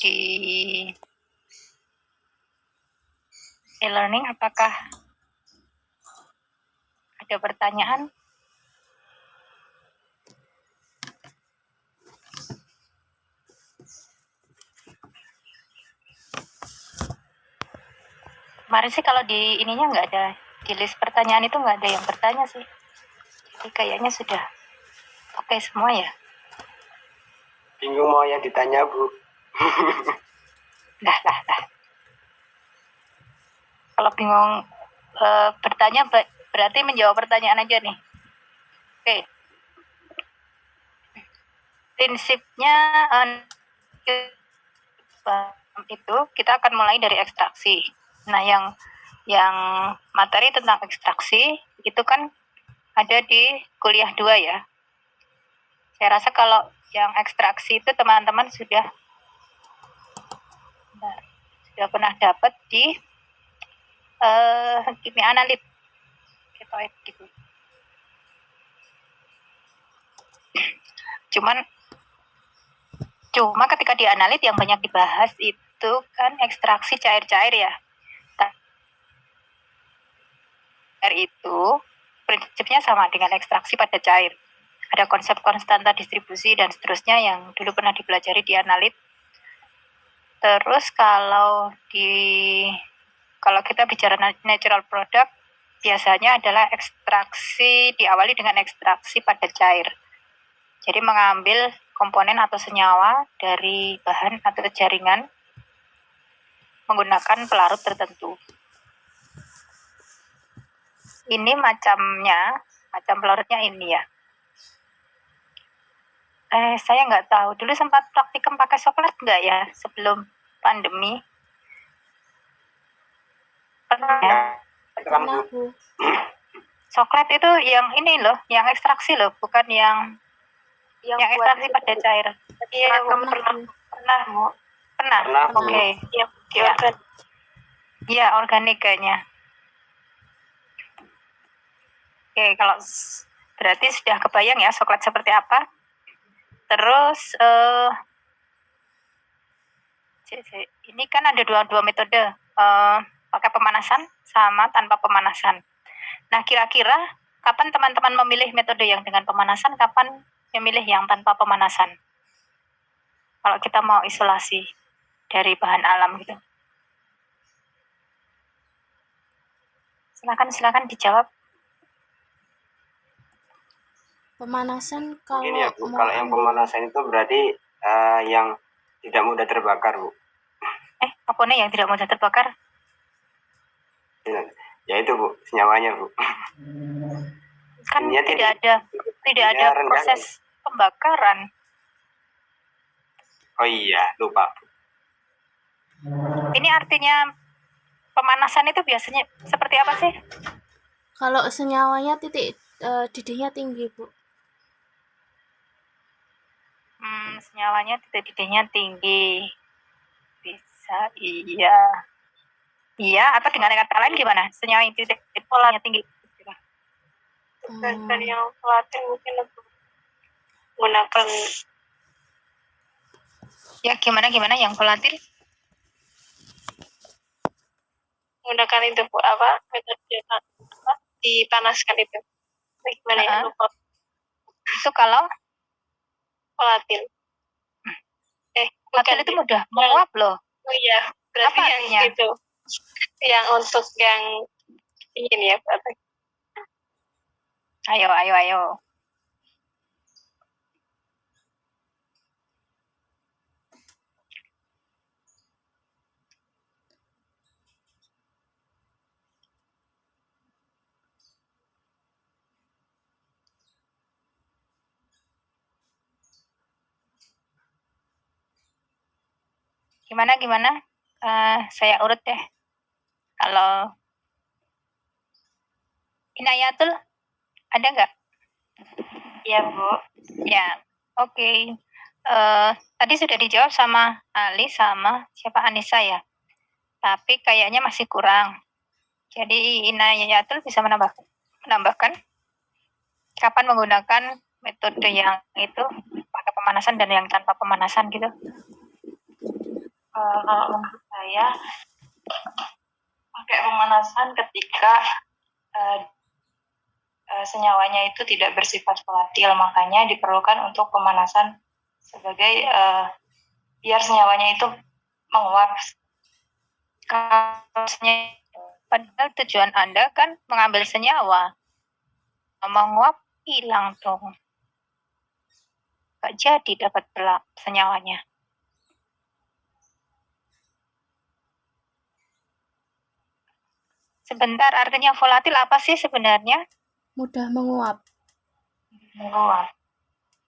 di e-learning apakah ada pertanyaan? Kemarin sih kalau di ininya nggak ada, di list pertanyaan itu nggak ada yang bertanya sih. Jadi kayaknya sudah oke semua ya. Bingung mau yang ditanya, Bu. Dah. Kalau bingung bertanya berarti menjawab pertanyaan aja nih. Oke. Prinsipnya itu kita akan mulai dari ekstraksi. Nah, yang materi tentang ekstraksi itu kan ada di kuliah 2 ya. Saya rasa kalau yang ekstraksi itu teman-teman sudah pernah dapat di kimia analit gitu. Cuma ketika di analit yang banyak dibahas itu kan ekstraksi cair-cair ya. Cair itu prinsipnya sama dengan ekstraksi pada cair. Ada konsep konstanta distribusi dan seterusnya yang dulu pernah dipelajari di analit. Terus kalau kita bicara natural product, biasanya adalah ekstraksi diawali dengan ekstraksi pada cair. Jadi mengambil komponen atau senyawa dari bahan atau jaringan menggunakan pelarut tertentu. Ini macam pelarutnya ini ya. Saya nggak tahu. Dulu sempat praktikum pakai coklat nggak ya sebelum pandemi? Pernah ya? Pernah, Bu. Coklat itu yang ini loh, yang ekstraksi loh, bukan yang ekstraksi pada cair. Iya, pernah. Oke. Iya, organik kayaknya. Oke, kalau berarti sudah kebayang ya coklat seperti apa. Terus ini kan ada dua metode, pakai pemanasan sama tanpa pemanasan. Nah, kira-kira kapan teman-teman memilih metode yang dengan pemanasan, kapan memilih yang tanpa pemanasan? Kalau kita mau isolasi dari bahan alam gitu. Silakan dijawab. Pemanasan kalau Mungkin ya, Bu, kalau yang pemanasan itu berarti yang tidak mudah terbakar, Bu. Apa nih yang tidak mudah terbakar? Ya itu, Bu, senyawanya, Bu. Kan tidak ada proses pembakaran. Oh iya, lupa. Ini artinya pemanasan itu biasanya seperti apa sih? Kalau senyawanya titik didihnya tinggi, Bu. Senyawanya titik didihnya tinggi. Bisa, iya. Iya, atau dengan kata lain gimana? Senyawa yang titik didihnya tinggi. Dan yang volatil mungkin untuk menggunakan ya gimana yang volatil? Menggunakan itu metode dipanaskan itu. Gimana ya? Lupa. Itu kalau volatil. Volatil itu mudah menguap loh. Oh iya, berarti apa yang artinya? itu. Yang untuk yang ingin ya, berarti. Ayo. Gimana? Saya urut deh. Kalau Inayatul, ada nggak? Iya, Bu. Ya, oke. Tadi sudah dijawab sama Ali sama siapa Anissa ya. Tapi kayaknya masih kurang. Jadi Inayatul bisa menambahkan kapan menggunakan metode yang itu pakai pemanasan dan yang tanpa pemanasan gitu. Kalau menurut saya pakai pemanasan ketika eh, senyawanya itu tidak bersifat volatil, makanya diperlukan untuk pemanasan sebagai biar senyawanya itu menguap. Padahal tujuan Anda kan mengambil senyawa, menguap hilang dong, gak jadi dapat senyawanya. Sebentar, artinya volatil apa sih sebenarnya? Mudah menguap. Menguap.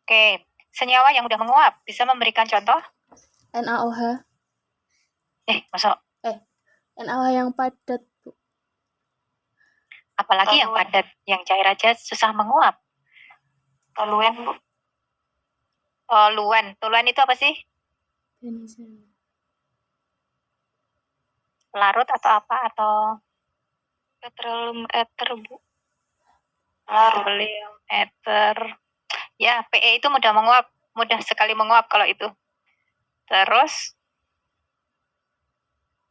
Oke, senyawa yang udah menguap bisa memberikan contoh? NaOH. Masuk. NaOH yang padat, Bu. Apalagi yang padat, yang cair aja susah menguap. Toluen, Bu. Toluen itu apa sih? Penicillin. Larut atau apa? Atau petroleum ether, Bu. Petroleum ether. Ya, PE itu mudah menguap. Mudah sekali menguap kalau itu. Terus,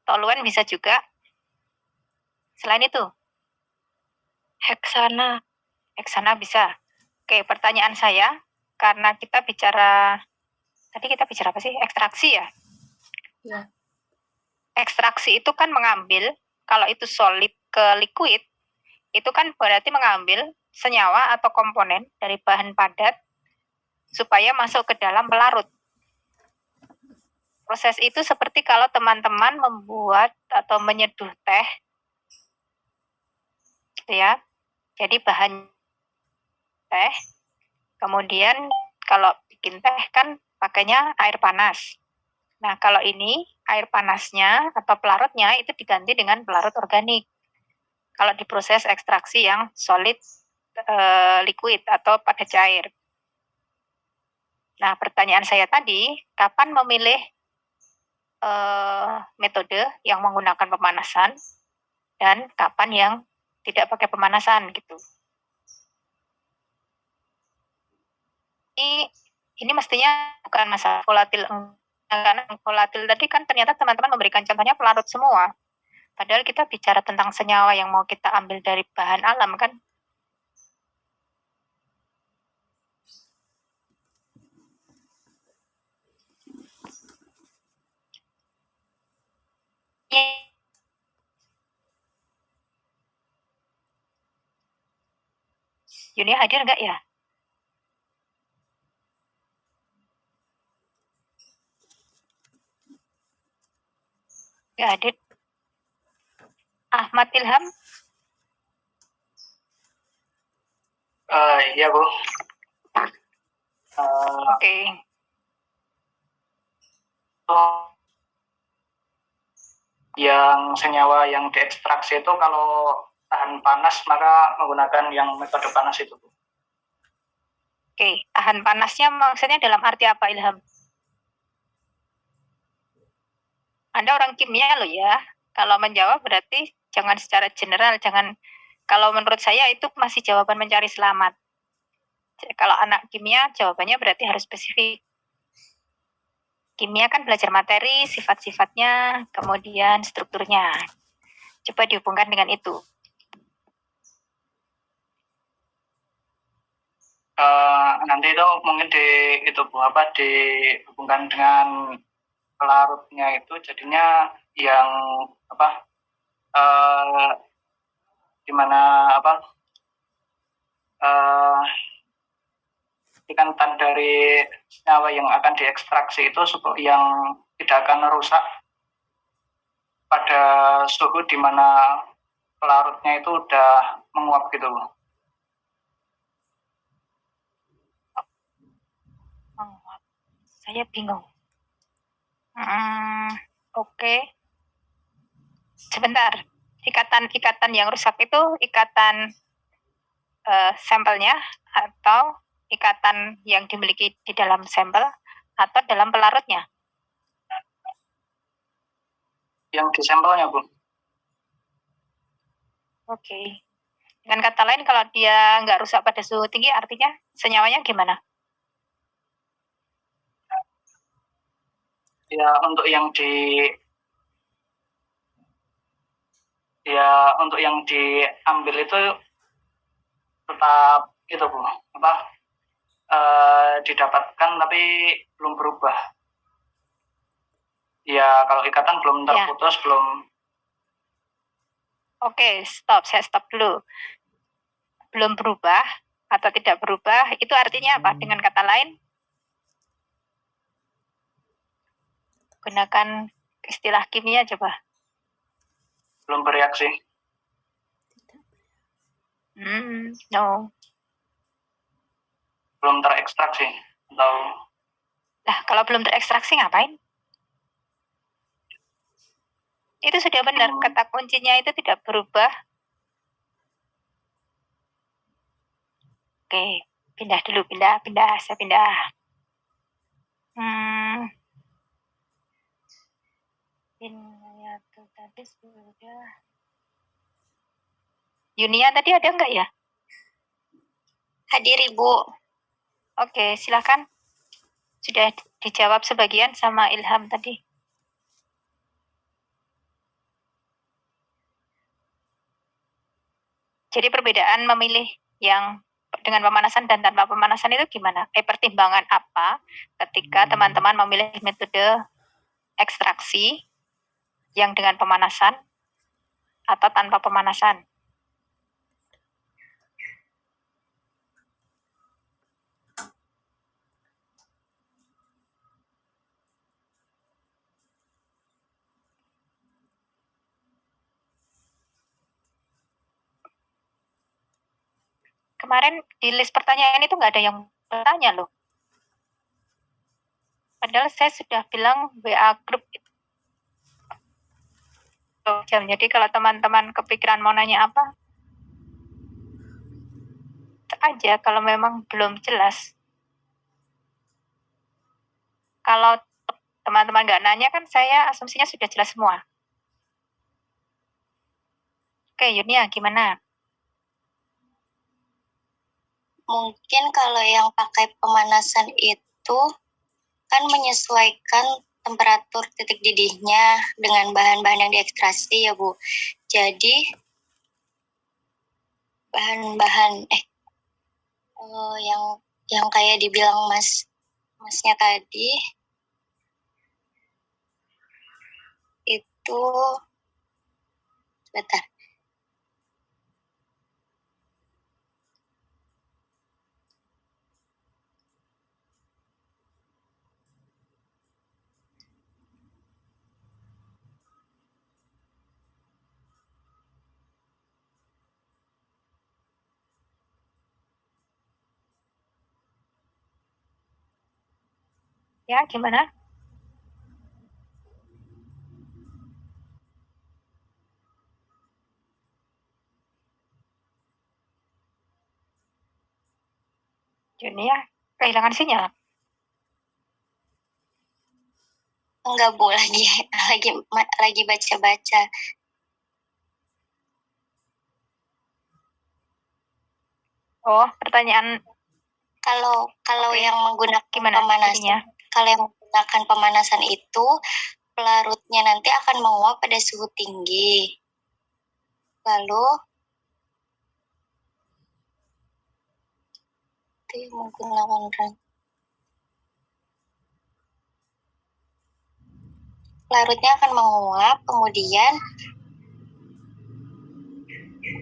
toluen bisa juga. Selain itu, heksana bisa. Oke, pertanyaan saya, karena tadi kita bicara apa sih? Ekstraksi ya? Ya. Ekstraksi itu kan mengambil, kalau itu solid ke liquid, itu kan berarti mengambil senyawa atau komponen dari bahan padat supaya masuk ke dalam pelarut. Proses itu seperti kalau teman-teman membuat atau menyeduh teh, gitu ya. Jadi bahan teh, kemudian kalau bikin teh kan pakainya air panas. Nah, kalau ini air panasnya atau pelarutnya itu diganti dengan pelarut organik. Kalau di proses ekstraksi yang solid liquid atau padat cair. Nah, pertanyaan saya tadi, kapan memilih metode yang menggunakan pemanasan dan kapan yang tidak pakai pemanasan gitu. Ini mestinya bukan masalah volatil, karena volatil tadi kan ternyata teman-teman memberikan contohnya pelarut semua. Padahal kita bicara tentang senyawa yang mau kita ambil dari bahan alam kan. Yuni hadir nggak ya? Nggak hadir. Ahmad Ilham? Iya, Bu. Oke. Yang senyawa yang diekstraksi itu kalau tahan panas maka menggunakan yang metode panas itu, Bu. Oke, tahan panasnya maksudnya dalam arti apa, Ilham? Anda orang kimia loh ya. Kalau menjawab berarti jangan secara general, jangan. Kalau menurut saya itu masih jawaban mencari selamat. Kalau anak kimia jawabannya berarti harus spesifik. Kimia kan belajar materi, sifat-sifatnya, kemudian strukturnya. Coba dihubungkan dengan itu. Nanti itu mungkin dihubungkan dengan pelarutnya itu jadinya yang dimana ikatan dari senyawa yang akan diekstraksi itu yang tidak akan rusak pada suhu di mana pelarutnya itu udah menguap gitu. Menguap. Saya bingung. Oke. Sebentar. Ikatan yang rusak itu ikatan sampelnya atau ikatan yang dimiliki di dalam sampel atau dalam pelarutnya? Yang di sampelnya, Bu. Oke. Dengan kata lain, kalau dia nggak rusak pada suhu tinggi, artinya senyawanya gimana? ya untuk yang diambil itu tetap itu Bu, didapatkan tapi belum berubah. Ya kalau ikatan belum Ya. terputus, belum. Oke, saya stop dulu. Belum berubah atau tidak berubah, itu artinya apa? Dengan kata lain, gunakan istilah kimia coba. Belum bereaksi. No. Belum terekstraksi atau Nah, kalau belum terekstraksi ngapain? Itu sudah benar, kata kuncinya itu tidak berubah. Oke, pindah dulu, saya pindah. Ya, tadi sudah. Yunia tadi ada enggak ya? Hadir Ibu. Oke, silakan. Sudah dijawab sebagian sama Ilham tadi. Jadi perbedaan memilih yang dengan pemanasan dan tanpa pemanasan itu gimana? Pertimbangan apa ketika teman-teman memilih metode ekstraksi yang dengan pemanasan atau tanpa pemanasan? Kemarin di list pertanyaan itu nggak ada yang bertanya loh. Padahal saya sudah bilang WA grup. Jadi kalau teman-teman kepikiran mau nanya apa, aja kalau memang belum jelas. Kalau teman-teman nggak nanya kan saya asumsinya sudah jelas semua. Oke, Yunia gimana? Mungkin kalau yang pakai pemanasan itu kan menyesuaikan temperatur titik didihnya dengan bahan-bahan yang diekstraksi ya Bu. Jadi bahan-bahan yang kayak dibilang masnya tadi itu sebentar. Ya, gimana? Yunia kehilangan sinyal. Enggak Bu, lagi baca-baca. Oh, pertanyaan Kalau Oke. yang menggunakan Gimana pemanasan, jadinya? kalau yang menggunakan pemanasan itu pelarutnya nanti akan menguap pada suhu tinggi. Lalu itu menggunakan larutnya akan menguap, kemudian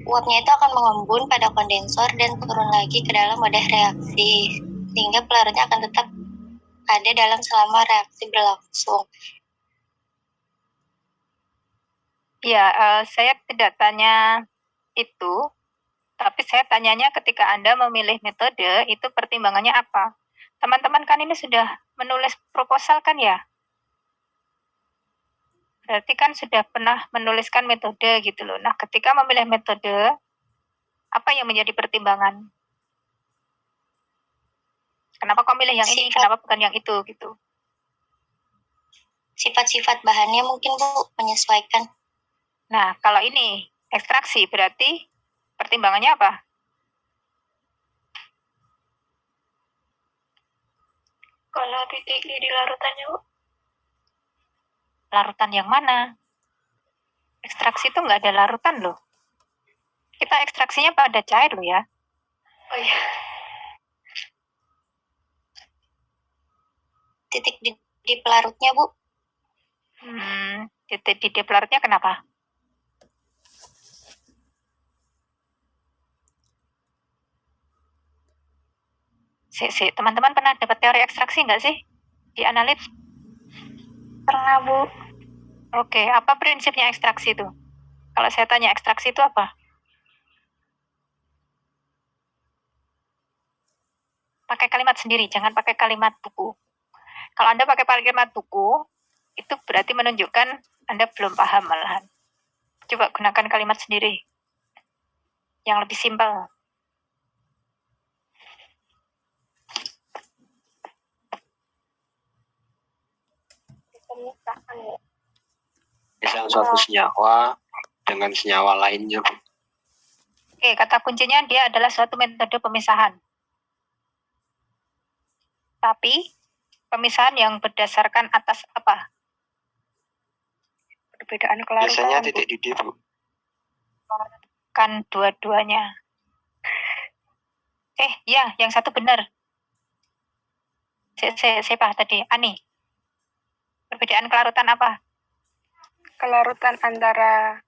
uapnya itu akan mengembun pada kondensor dan turun lagi ke dalam wadah reaksi, sehingga pelarutnya akan tetap ada dalam selama reaksi berlangsung. Ya, saya tidak tanya itu, tapi saya tanyanya ketika Anda memilih metode, itu pertimbangannya apa? Teman-teman kan ini sudah menulis proposal kan ya? Berarti kan sudah pernah menuliskan metode gitu loh. Nah, ketika memilih metode, apa yang menjadi pertimbangan? Kenapa kau milih yang ini? Kenapa bukan yang itu gitu? Sifat-sifat bahannya mungkin Bu menyesuaikan. Nah, kalau ini ekstraksi berarti pertimbangannya apa? Kalau titik di larutannya Bu? larutan yang mana? Ekstraksi itu nggak ada larutan loh. Kita ekstraksinya pada cair loh ya. Oh iya. Titik di pelarutnya, Bu. Titik di pelarutnya kenapa? Teman-teman pernah dapat teori ekstraksi nggak sih? Di analit? Pernah, Bu. Oke, apa prinsipnya ekstraksi itu? Kalau saya tanya ekstraksi itu apa? Pakai kalimat sendiri, jangan pakai kalimat buku. Kalau Anda pakai kalimat buku, itu berarti menunjukkan Anda belum paham malahan. Coba gunakan kalimat sendiri. Yang lebih simpel. Misal suatu senyawa dengan senyawa lainnya, Bu. Oke, kata kuncinya dia adalah suatu metode pemisahan. Tapi, pemisahan yang berdasarkan atas apa? Perbedaan kelarutan. Biasanya titik didih, Bu. Kan dua-duanya. Ya, yang satu benar. Siapa tadi? Ani. Perbedaan kelarutan apa? Kelarutan antara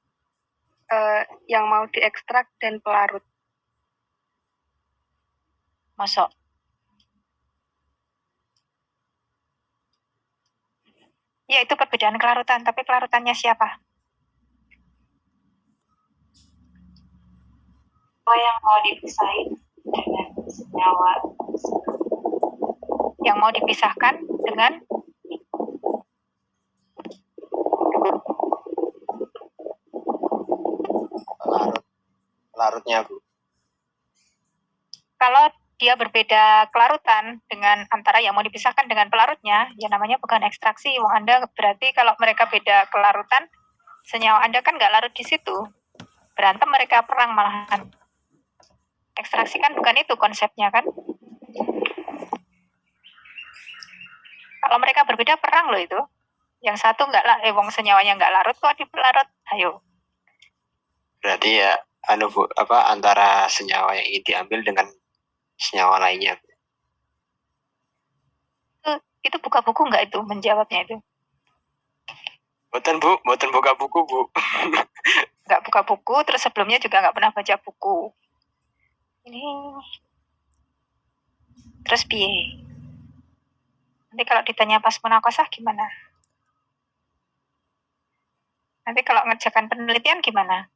yang mau diekstrak dan pelarut. Masuk. Ya, itu perbedaan kelarutan. Tapi kelarutannya siapa? Apa yang mau dipisahin dengan senyawa? Yang mau dipisahkan dengan Larutnya, Bu. kalau dia berbeda kelarutan dengan antara yang mau dipisahkan dengan pelarutnya, ya namanya bukan ekstraksi. Wong Anda berarti kalau mereka beda kelarutan, senyawa Anda kan nggak larut di situ. Berantem mereka perang malahan. Ekstraksi kan bukan itu konsepnya kan. Kalau mereka berbeda perang loh itu. Yang satu nggak lah, wong senyawanya nggak larut kok di pelarut. Ayo. Berarti ya Bu, antara senyawa yang ingin diambil dengan senyawa lainnya. Itu buka buku nggak itu menjawabnya itu? Boten, Bu, boten buka buku, Bu. Nggak buka buku, terus sebelumnya juga nggak pernah baca buku. Ini terus piye? Nanti kalau ditanya pas munakosah gimana? Nanti kalau ngerjakan penelitian gimana?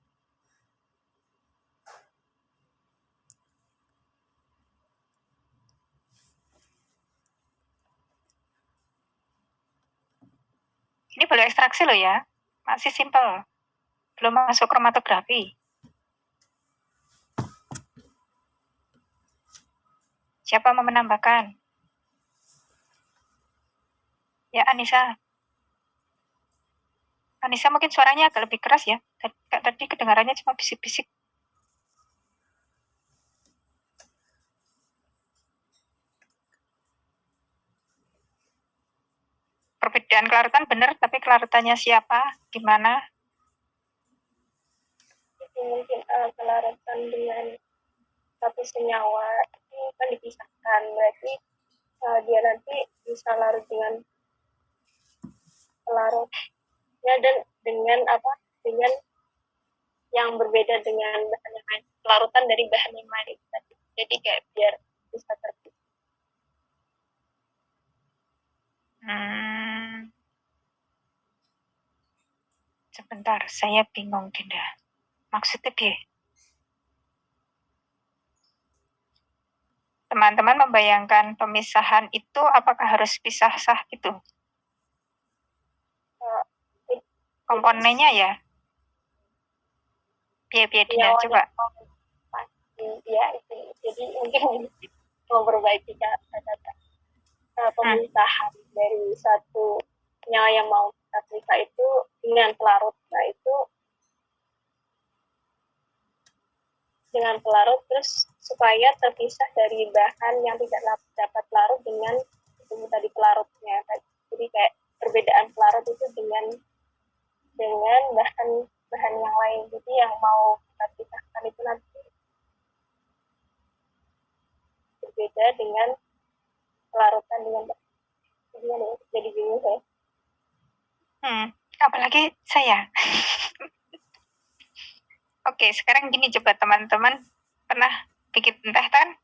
Ini baru ekstraksi loh ya, masih simpel. Belum masuk kromatografi. Siapa mau menambahkan? Ya, Anissa. Anissa mungkin suaranya agak lebih keras ya. Tadi kedengarannya cuma bisik-bisik. Perbedaan kelarutan benar, tapi kelarutannya siapa? Gimana? Mungkin kelarutan dengan satu senyawa itu kan dipisahkan. Berarti dia nanti bisa larut dengan pelarutnya dan dengan dengan yang berbeda dengan bahan yang lain, pelarutan dari bahan yang lain tadi. Jadi kayak biar bisa terpisah. Sebentar, saya bingung Dinda. Maksudnya piye? Teman-teman membayangkan pemisahan itu apakah harus pisah sah gitu? Komponennya ya? Piye Dinda, coba. Ya, itu. Jadi mungkin memperbaiki kata-kata pemisahan dari satu senyawa yang mau kita pisah itu dengan pelarut. Nah, itu dengan pelarut terus supaya terpisah dari bahan yang tidak dapat larut dengan itu tadi pelarutnya. Jadi kayak perbedaan pelarut itu dengan bahan yang lain. Jadi yang mau kita pisahkan itu nanti berbeda dengan pelarutan dengan gimana ya? Jadi bingung saya. Apalagi saya. Oke, sekarang gini, coba teman-teman pernah bikin teh kan?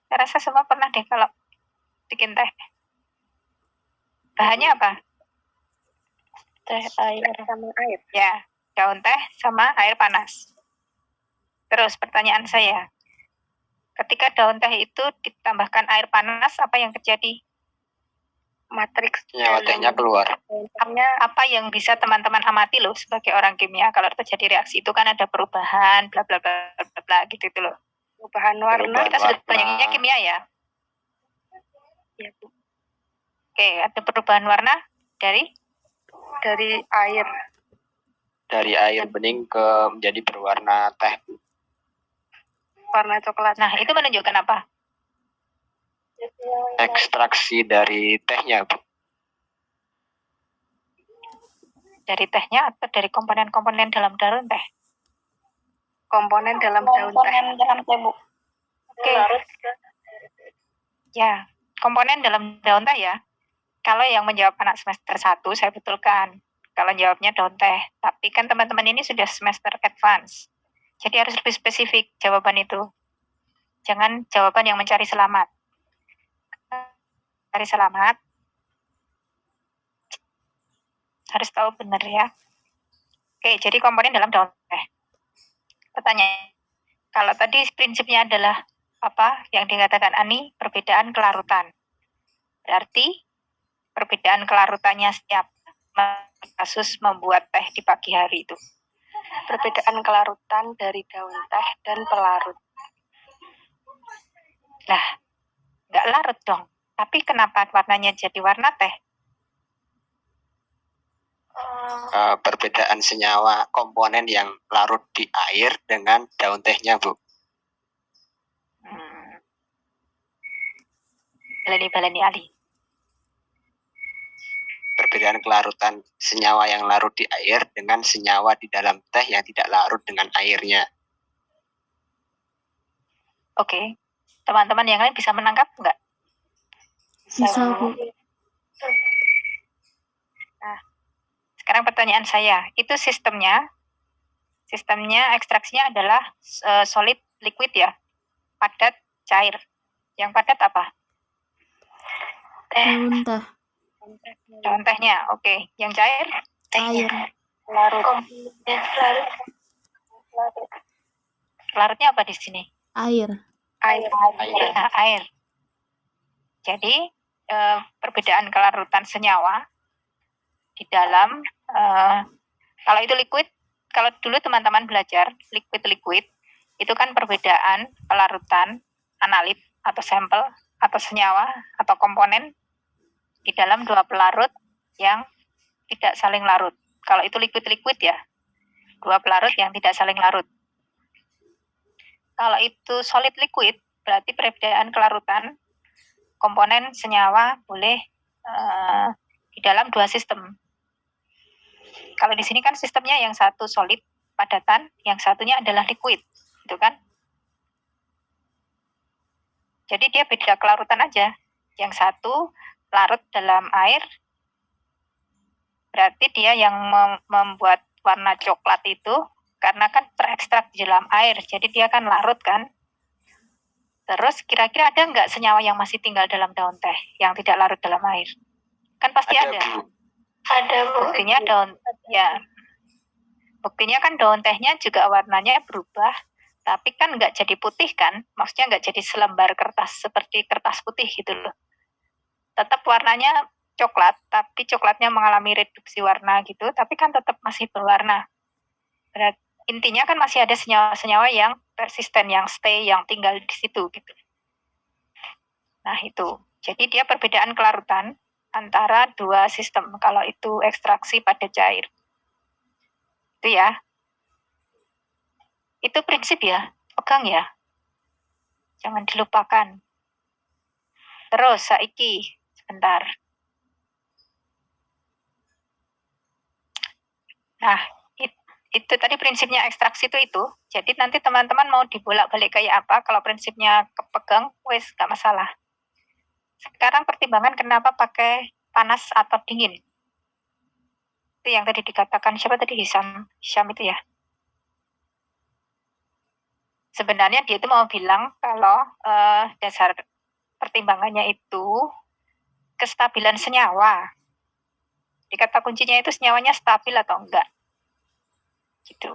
Saya rasa semua pernah deh kalau bikin teh. Bahannya apa? Teh, air sama air. Ya, daun teh sama air panas. Terus pertanyaan saya, ketika daun teh itu ditambahkan air panas, apa yang terjadi? Matriks Senyawa tehnya keluar. Apa yang bisa teman-teman amati loh sebagai orang kimia, kalau terjadi reaksi itu kan ada perubahan bla bla bla bla bla gitu itu loh. Perubahan warna. Kita sudut pandangnya kimia ya. Ya, Bu. Oke, ada perubahan warna dari air. Dari air bening ke menjadi berwarna teh. Warna coklat. Nah, itu menunjukkan apa? Ekstraksi dari tehnya, Bu. Dari tehnya atau dari komponen-komponen dalam daun teh? Komponen dalam daun teh. dalam teh, Bu. Oke. Ya, komponen dalam daun teh ya. Kalau yang menjawab anak semester 1, saya betulkan. Kalau jawabnya daun teh. Tapi kan teman-teman ini sudah semester advance. Jadi harus lebih spesifik jawaban itu. Jangan jawaban yang mencari selamat. Cari selamat. Harus tahu benar ya. Oke, jadi komponen dalam daun teh. Pertanyaan, kalau tadi prinsipnya adalah apa yang dikatakan Ani, perbedaan kelarutan. Berarti perbedaan kelarutannya setiap kasus membuat teh di pagi hari itu. Perbedaan kelarutan dari daun teh dan pelarut. Nah, nggak larut dong. Tapi kenapa warnanya jadi warna teh? Perbedaan senyawa komponen yang larut di air dengan daun tehnya, Bu. Baleni Ali. Perbedaan kelarutan senyawa yang larut di air dengan senyawa di dalam teh yang tidak larut dengan airnya. Oke. Teman-teman yang lain bisa menangkap nggak? Bisa, Bu. Nah, sekarang pertanyaan saya, itu sistemnya ekstraksinya adalah solid liquid ya, padat cair. Yang padat apa? Daun teh. Daun tehnya, oke. Yang cair? Air. Larut. Larutnya apa di sini? Air. Air. Nah, air. Jadi perbedaan kelarutan senyawa di dalam kalau itu liquid, kalau dulu teman-teman belajar liquid itu kan perbedaan kelarutan analit atau sampel atau senyawa atau komponen di dalam dua pelarut yang tidak saling larut. Kalau itu liquid ya, dua pelarut yang tidak saling larut. Kalau itu solid liquid, berarti perbedaan kelarutan komponen senyawa boleh di dalam dua sistem. Kalau di sini kan sistemnya yang satu solid padatan, yang satunya adalah liquid, gitu kan? Jadi dia beda kelarutan aja. Yang satu larut dalam air, berarti dia yang membuat warna coklat itu karena kan terekstrak di dalam air, jadi dia kan larut kan. Terus kira-kira ada nggak senyawa yang masih tinggal dalam daun teh yang tidak larut dalam air? Kan pasti ada. Bu. Ada, Bu. Buktinya buktinya kan daun tehnya juga warnanya berubah, tapi kan nggak jadi putih kan? Maksudnya nggak jadi selembar kertas seperti kertas putih gitu loh. Tetap warnanya coklat, tapi coklatnya mengalami reduksi warna gitu, tapi kan tetap masih berwarna. Berarti intinya kan masih ada senyawa-senyawa yang persisten, yang stay, yang tinggal di situ gitu. Nah itu, jadi dia perbedaan kelarutan antara dua sistem. Kalau itu ekstraksi pada cair, itu ya. Itu prinsip ya, pegang ya, jangan dilupakan. Terus saiki, sebentar. Nah, itu tadi prinsipnya ekstraksi itu. Jadi nanti teman-teman mau dibolak-balik kayak apa, kalau prinsipnya kepegang, wes nggak masalah. Sekarang pertimbangan kenapa pakai panas atau dingin. Itu yang tadi dikatakan, siapa tadi, Hisham itu ya. Sebenarnya dia itu mau bilang kalau dasar pertimbangannya itu kestabilan senyawa. Di kata kuncinya itu senyawanya stabil atau enggak. Gitu.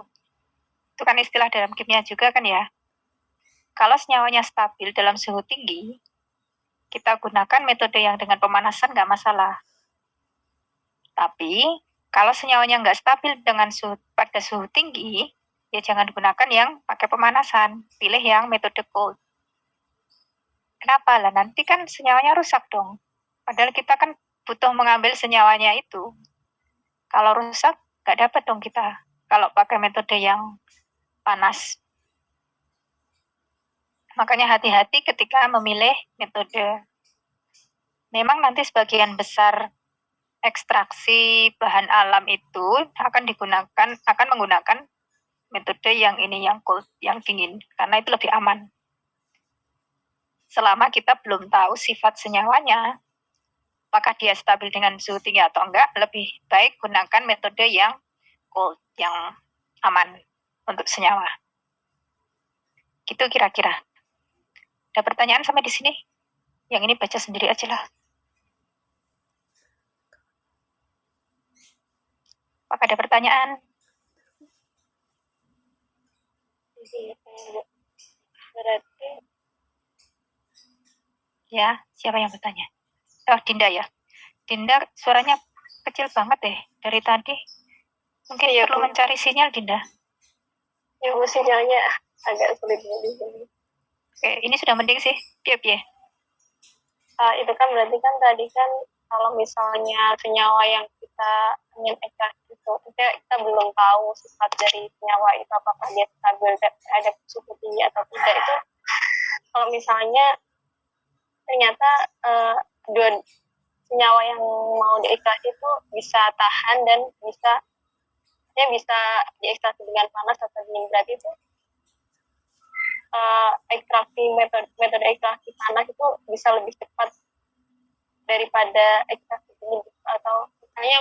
Itu kan istilah dalam kimia juga kan ya. Kalau senyawanya stabil dalam suhu tinggi, kita gunakan metode yang dengan pemanasan nggak masalah. Tapi kalau senyawanya nggak stabil pada suhu tinggi, ya jangan gunakan yang pakai pemanasan. Pilih yang metode cold. Kenapa? Lah nanti kan senyawanya rusak dong. Padahal kita kan butuh mengambil senyawanya itu. Kalau rusak, nggak dapat dong kita. Kalau pakai metode yang panas. Makanya hati-hati ketika memilih metode. Memang nanti sebagian besar ekstraksi bahan alam itu akan menggunakan metode yang cold, yang dingin, karena itu lebih aman. Selama kita belum tahu sifat senyawanya, apakah dia stabil dengan suhu tinggi atau enggak, lebih baik gunakan metode yang cold, yang aman untuk senyawa. Gitu kira-kira. Ada pertanyaan sampai di sini? Yang ini baca sendiri aja lah. Apakah ada pertanyaan? Berarti Ya, siapa yang bertanya? Oh, Dinda ya. Dinda suaranya kecil banget deh dari tadi. Mungkin Iya, perlu Bu. mencari sinyal, Dinda. ya sinyalnya agak sulit di sini. Oke, ini sudah mending sih. Piye. Itu kan berarti kan tadi kan kalau misalnya senyawa yang kita ingin ekstraksi itu, kita belum tahu sifat dari senyawa itu, apakah dia stabil terhadap suhu tinggi atau tidak. Itu kalau misalnya ternyata dua senyawa yang mau diekstraksi itu bisa tahan dan bisa diekstraksi dengan panas atau dingin, berarti itu metode ekstraksi panas itu bisa lebih cepat daripada ekstraksi dingin. Atau misalnya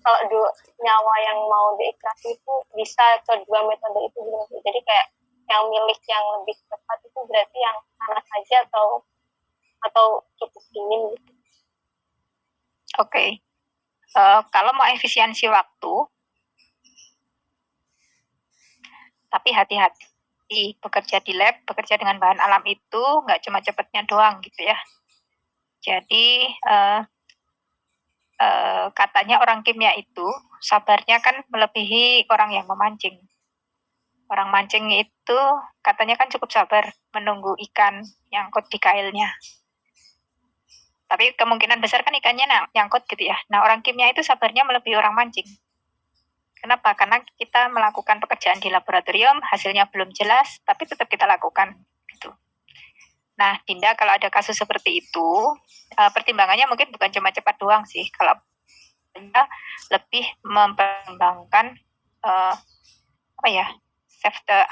kalau dua senyawa yang mau diekstraksi itu bisa kedua metode itu gitu. Jadi kayak yang milih yang lebih cepat itu berarti yang panas saja atau cukup dingin gitu. Oke. Kalau mau efisiensi waktu, tapi hati-hati. Bekerja di lab, bekerja dengan bahan alam itu nggak cuma cepatnya doang gitu ya. Jadi katanya orang kimia itu sabarnya kan melebihi orang yang memancing. Orang mancing itu katanya kan cukup sabar menunggu ikan nyangkut di kailnya. Tapi kemungkinan besar kan ikannya nyangkut gitu ya. Nah, orang kimia itu sabarnya melebihi orang mancing. Kenapa? Karena kita melakukan pekerjaan di laboratorium, hasilnya belum jelas, tapi tetap kita lakukan. Gitu. Nah, Dinda, kalau ada kasus seperti itu, pertimbangannya mungkin bukan cuma cepat doang sih. Kalau Dinda lebih mempertimbangkan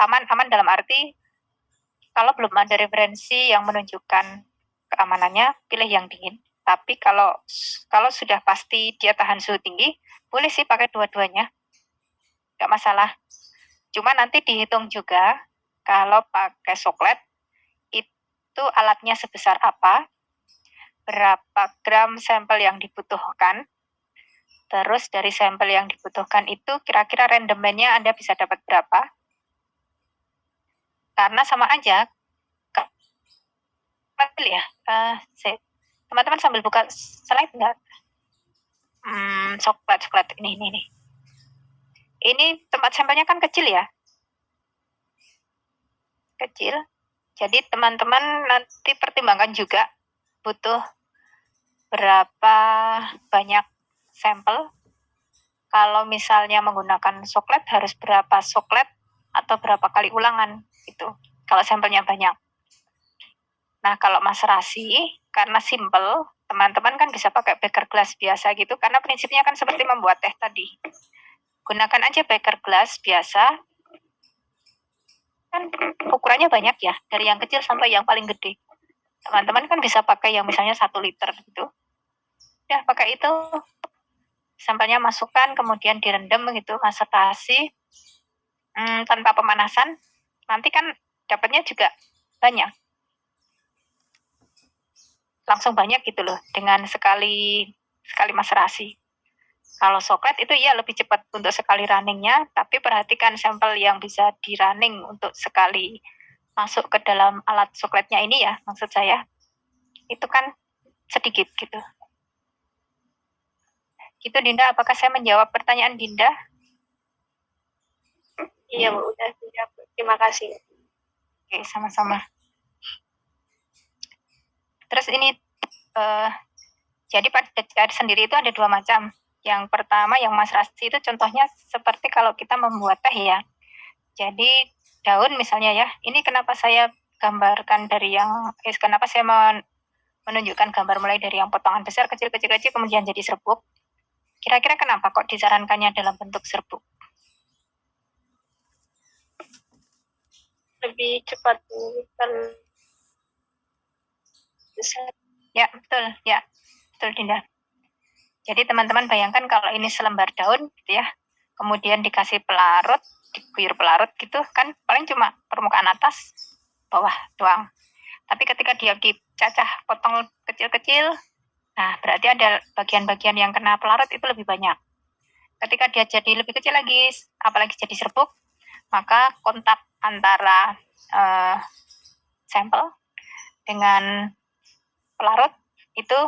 aman dalam arti kalau belum ada referensi yang menunjukkan keamanannya, pilih yang dingin. Tapi kalau sudah pasti dia tahan suhu tinggi, boleh sih pakai dua-duanya. Nggak masalah. Cuma nanti dihitung juga kalau pakai soklet itu alatnya sebesar apa, berapa gram sampel yang dibutuhkan, terus dari sampel yang dibutuhkan itu kira-kira randomnya Anda bisa dapat berapa. Karena sama aja, ya, teman-teman sambil buka slide nggak? Coklat ini. Ini tempat sampelnya kan kecil ya, kecil. Jadi teman-teman nanti pertimbangkan juga butuh berapa banyak sampel. Kalau misalnya menggunakan soklet harus berapa soklet atau berapa kali ulangan itu. Kalau sampelnya banyak. Nah, kalau maserasi karena simple, teman-teman kan bisa pakai beker gelas biasa gitu, karena prinsipnya kan seperti membuat teh tadi. gunakan aja beker glass biasa. Kan ukurannya banyak ya, dari yang kecil sampai yang paling gede. Teman-teman kan bisa pakai yang misalnya 1 liter gitu. Ya, pakai itu. Sampelnya masukkan, kemudian direndam gitu, maserasi tanpa pemanasan. Nanti kan dapatnya juga banyak. Langsung banyak gitu loh, dengan sekali maserasi. Kalau soklet itu ya lebih cepat untuk sekali runningnya, tapi perhatikan sampel yang bisa di running untuk sekali masuk ke dalam alat sokletnya ini ya, maksud saya. Itu kan sedikit gitu. Gitu Dinda, apakah saya menjawab pertanyaan Dinda? Iya, Bu, udah siap. Terima kasih. Oke, sama-sama. Terus ini, jadi pada cair sendiri itu ada 2 macam. Yang pertama yang Mas Rasti itu contohnya seperti kalau kita membuat teh ya. Jadi daun misalnya ya, ini kenapa saya gambarkan dari yang, kenapa saya menunjukkan gambar mulai dari yang potongan besar, kecil, kemudian jadi serbuk. Kira-kira kenapa kok disarankannya dalam bentuk serbuk? Lebih cepat besar. Ya, betul Dinda. Jadi teman-teman bayangkan kalau ini selembar daun gitu ya, kemudian dikasih pelarut, diguyur pelarut gitu kan, paling cuma permukaan atas, bawah doang. Tapi ketika dia dicacah potong kecil-kecil, nah berarti ada bagian-bagian yang kena pelarut itu lebih banyak. Ketika dia jadi lebih kecil lagi, apalagi jadi serbuk, maka kontak antara sampel dengan pelarut itu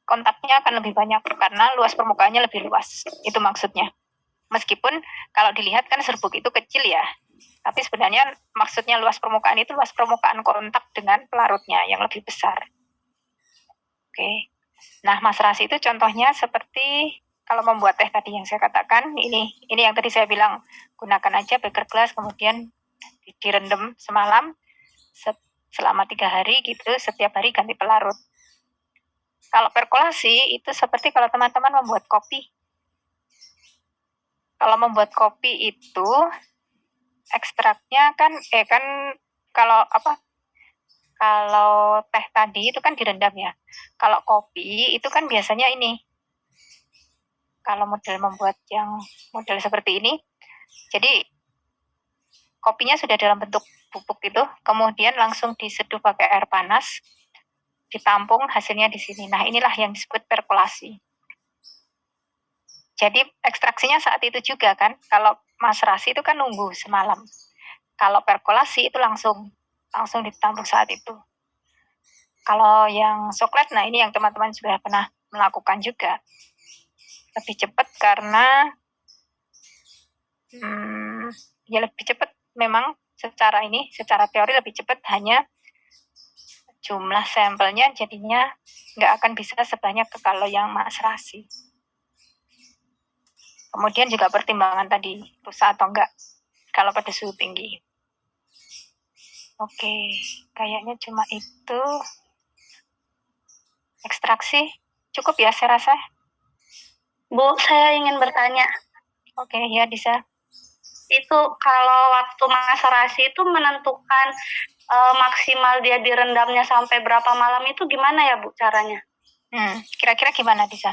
kontaknya akan lebih banyak karena luas permukaannya lebih luas. Itu maksudnya. Meskipun kalau dilihat kan serbuk itu kecil ya, tapi sebenarnya maksudnya luas permukaan itu luas permukaan kontak dengan pelarutnya yang lebih besar. Oke. Nah, maserasi itu contohnya seperti kalau membuat teh tadi yang saya katakan, ini yang tadi saya bilang, gunakan aja beker glass, kemudian direndam semalam, selama 3 hari gitu, setiap hari ganti pelarut. Kalau perkolasi itu seperti kalau teman-teman membuat kopi. Kalau membuat kopi itu ekstraknya kan kalau teh tadi itu kan direndam ya. Kalau kopi itu kan biasanya ini. Kalau membuat yang model seperti ini, jadi kopinya sudah dalam bentuk bubuk itu, kemudian langsung diseduh pakai air panas, ditampung hasilnya di sini. Nah, inilah yang disebut perkolasi. Jadi ekstraksinya saat itu juga kan. Kalau maserasi itu kan nunggu semalam. Kalau perkolasi itu langsung ditampung saat itu. Kalau yang soklet, nah ini yang teman-teman sudah pernah melakukan juga. Lebih cepat karena ya lebih cepat memang secara teori lebih cepat, hanya jumlah sampelnya jadinya nggak akan bisa sebanyak kalau yang maserasi. Kemudian juga pertimbangan tadi, rusak atau enggak kalau pada suhu tinggi. Oke, kayaknya cuma itu. Ekstraksi cukup ya saya rasa. Bu, saya ingin bertanya. Oke, ya bisa. Itu kalau waktu maserasi itu menentukan maksimal dia direndamnya sampai berapa malam itu gimana ya Bu caranya? Kira-kira gimana bisa?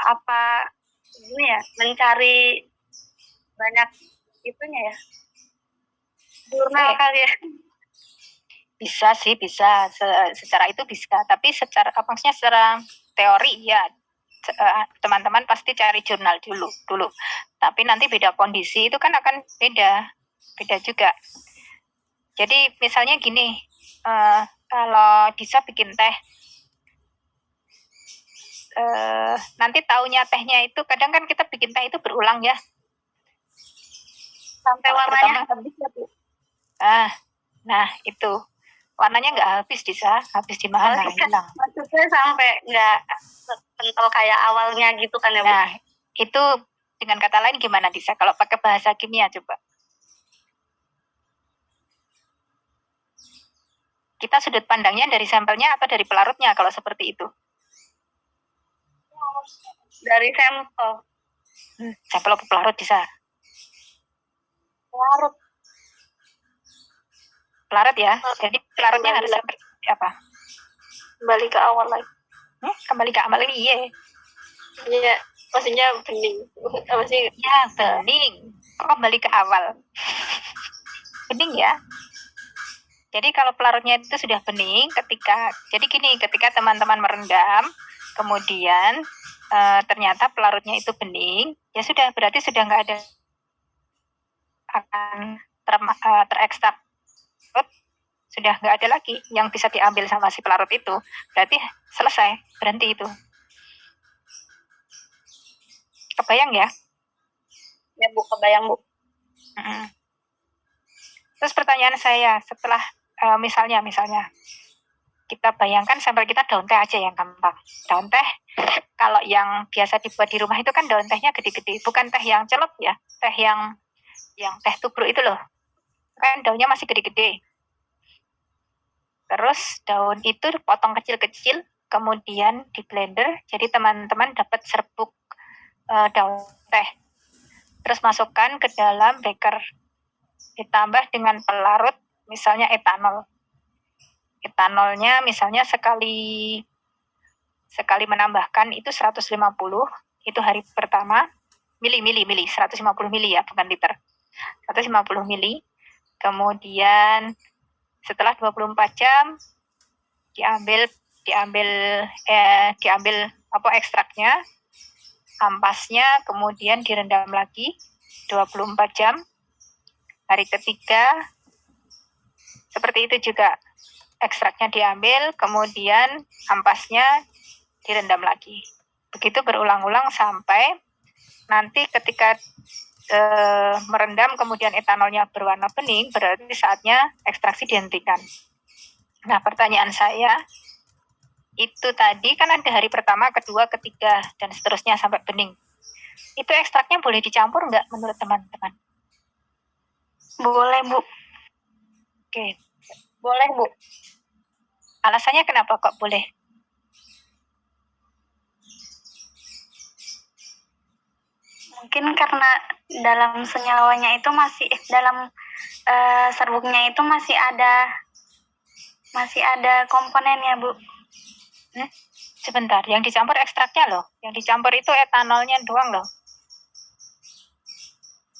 Apa ini ya, mencari banyak itunya ya? Jurnal kali ya? Bisa sih, bisa. Secara itu bisa. Tapi secara teori ya, teman-teman pasti cari jurnal dulu. Tapi nanti beda kondisi itu kan akan beda juga. Jadi misalnya gini, kalau bisa bikin teh, nanti taunya tehnya itu kadang kan kita bikin teh itu berulang ya. Sampai warnanya habis ya Bu. Nah itu warnanya nggak habis habis di mana hilang. Maksudnya sampai nggak kental kayak awalnya gitu kan ya Bu? Nah itu dengan kata lain gimana Disa? Kalau pakai bahasa kimia coba. Kita sudut pandangnya dari sampelnya atau dari pelarutnya kalau seperti itu? Dari sampel. Sampel apa pelarut bisa? Larut. Pelarut ya. Jadi pelarutnya harus Kembali seperti apa? Kembali ke awal lagi. Kembali ke amal ini ya. Iya, maksudnya bening. Apa sih? Ya, bening. Kok kembali ke awal? Bening ya. Jadi kalau pelarutnya itu sudah bening ketika teman-teman merendam, kemudian ternyata pelarutnya itu bening, ya sudah berarti sudah nggak ada akan terekstrak, sudah nggak ada lagi yang bisa diambil sama si pelarut itu, berarti selesai, berhenti itu. Kebayang ya? Ya Bu, kebayang Bu. Terus pertanyaan saya, setelah misalnya kita bayangkan sampel kita daun teh aja yang gampang. Daun teh kalau yang biasa dibuat di rumah itu kan daun tehnya gede-gede, bukan teh yang celup ya, teh yang teh tubruk itu loh. Kan daunnya masih gede-gede. Terus daun itu potong kecil-kecil, kemudian di blender, jadi teman-teman dapat serbuk daun teh. Terus masukkan ke dalam beker, ditambah dengan pelarut, misalnya etanol. Etanolnya misalnya sekali menambahkan itu 150, itu hari pertama, mili, 150 mili ya, bukan liter. 150 mili. Kemudian setelah 24 jam diambil ekstraknya, ampasnya, kemudian direndam lagi 24 jam. Hari ketiga seperti itu juga, ekstraknya diambil, kemudian ampasnya direndam lagi. Begitu berulang-ulang sampai nanti ketika merendam kemudian etanolnya berwarna bening, berarti saatnya ekstraksi dihentikan. Nah, pertanyaan saya, itu tadi kan ada hari pertama, kedua, ketiga, dan seterusnya sampai bening. Itu ekstraknya boleh dicampur nggak menurut teman-teman? Boleh, Bu. Oke. Boleh Bu. Alasannya kenapa kok boleh? Mungkin karena dalam senyawanya itu dalam serbuknya itu masih ada komponennya, Bu. Sebentar, yang dicampur ekstraknya loh. Yang dicampur itu etanolnya doang loh.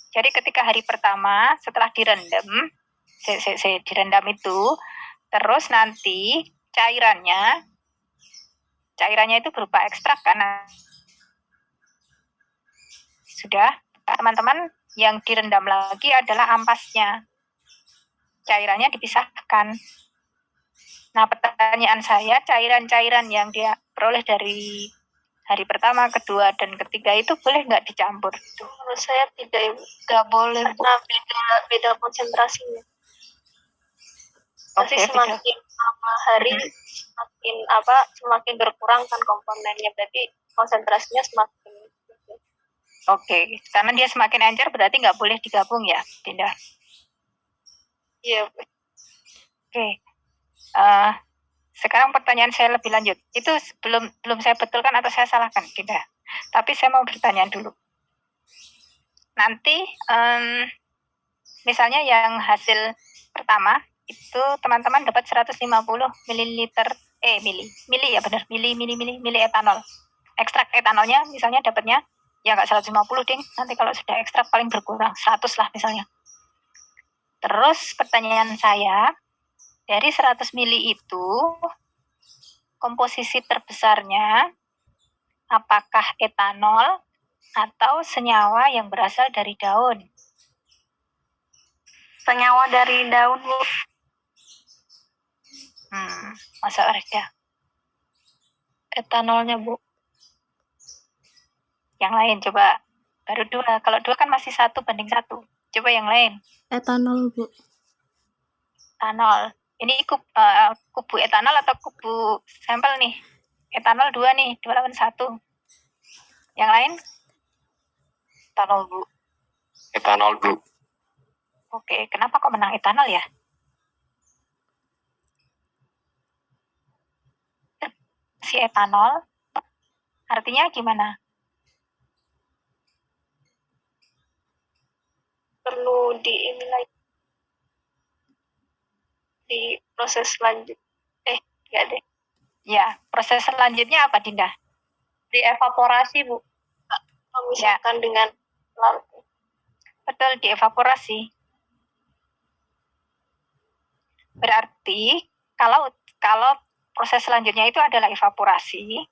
Jadi ketika hari pertama setelah direndam, direndam itu, terus nanti cairannya itu berupa ekstrak karena sudah, teman-teman, yang direndam lagi adalah ampasnya. Cairannya dipisahkan. Nah, pertanyaan saya, cairan-cairan yang dia peroleh dari hari pertama, kedua, dan ketiga itu boleh nggak dicampur? Menurut saya tidak, Nggak boleh. karena beda konsentrasinya. Pasti semakin lama hari semakin berkurang kan komponennya, berarti konsentrasinya semakin. Oke, karena dia semakin encer berarti nggak boleh digabung ya, Dinda? Iya. Oke. Sekarang pertanyaan saya lebih lanjut. Itu belum saya betulkan atau saya salahkan, Dinda? Tapi saya mau bertanya dulu. Nanti misalnya yang hasil pertama itu teman-teman dapat 150 mililiter mili ya benar, mili etanol. Ekstrak etanolnya misalnya dapatnya ya nggak 150 ding, nanti kalau sudah ekstrak paling berkurang 100 lah misalnya. Terus pertanyaan saya, dari 100 mili itu komposisi terbesarnya apakah etanol atau senyawa yang berasal dari daun? Senyawa dari daun, Bu. Masa ada etanolnya, Bu. Yang lain coba, baru 2. Kalau 2 kan masih 1:1. Coba yang lain. Etanol, Bu. Etanol. Ini kubu etanol atau kubu sampel nih? Etanol 2 nih, 2 lawan 1. Yang lain? Etanol, Bu. Etanol, Bu. Oke, kenapa kok menang etanol ya? si etanol. Artinya gimana? Perlu di ini lagi di proses lanjut. Enggak deh. Ya, proses selanjutnya apa, Dinda? Dievaporasi, Bu. Memisahkan dengan laut. Betul, dievaporasi. Berarti kalau proses selanjutnya itu adalah evaporasi,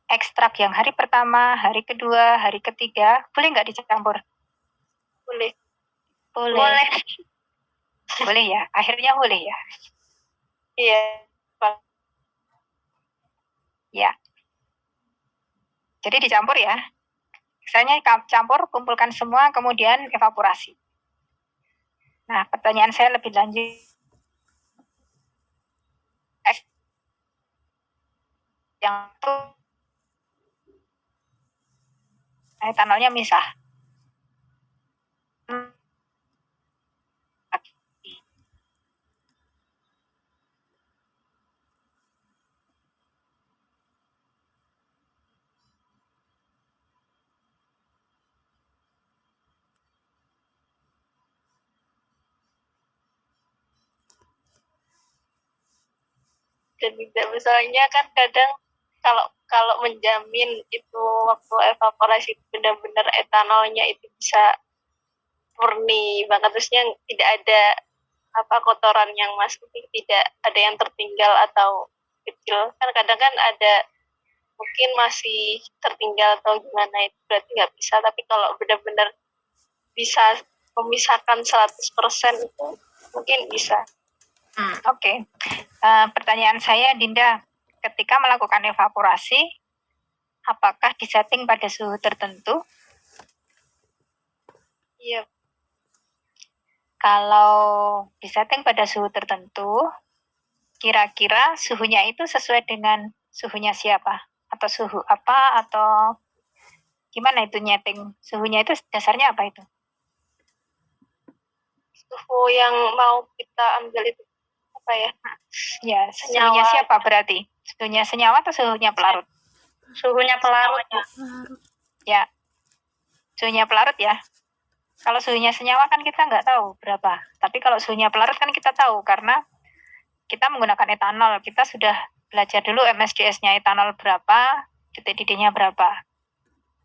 ekstrak yang hari pertama, hari kedua, hari ketiga, boleh nggak dicampur? Boleh. Boleh. Boleh ya, akhirnya boleh ya. Iya. Ya. Jadi dicampur ya. Misalnya campur, kumpulkan semua, kemudian evaporasi. Nah, pertanyaan saya lebih lanjut. Yang itu etanolnya misah. Dan tidak misalnya kan kadang kalau menjamin itu waktu evaporasi benar-benar etanolnya itu bisa murni banget, terusnya tidak ada kotoran yang masuk, tidak ada yang tertinggal atau kecil, kan kadang kan ada mungkin masih tertinggal atau gimana, itu berarti nggak bisa. Tapi kalau benar-benar bisa memisahkan 100% itu mungkin bisa. Oke. Pertanyaan saya, Dinda, ketika melakukan evaporasi, apakah disetting pada suhu tertentu? Iya. Kalau disetting pada suhu tertentu, kira-kira suhunya itu sesuai dengan suhunya siapa? Atau suhu apa? Atau gimana itu nyeting? Suhunya itu dasarnya apa itu? Suhu yang mau kita ambil itu apa ya? Ya, suhunya siapa berarti? Suhunya senyawa atau suhunya pelarut? Suhunya pelarut. Ya, suhunya pelarut ya. Kalau suhunya senyawa kan kita nggak tahu berapa. Tapi kalau suhunya pelarut kan kita tahu karena kita menggunakan etanol. Kita sudah belajar dulu MSDS-nya etanol berapa, titik didihnya berapa.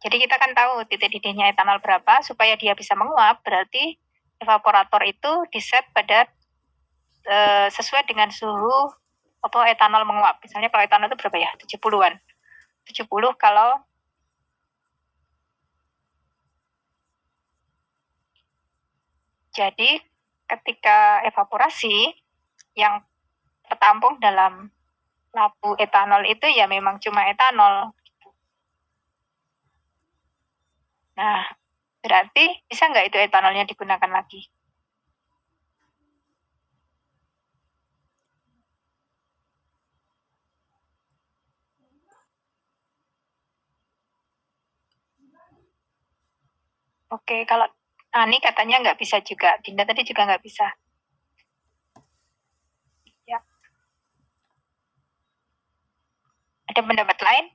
Jadi kita kan tahu titik didihnya etanol berapa supaya dia bisa menguap. Berarti evaporator itu diset pada sesuai dengan suhu etanol menguap. Misalnya kalau etanol itu berapa ya? 70-an. 70 kalau jadi ketika evaporasi yang tertampung dalam labu etanol itu ya memang cuma etanol. Nah, berarti bisa nggak itu etanolnya digunakan lagi? Oke, kalau Ani katanya nggak bisa juga. Dinda tadi juga nggak bisa. Ya. Ada pendapat lain?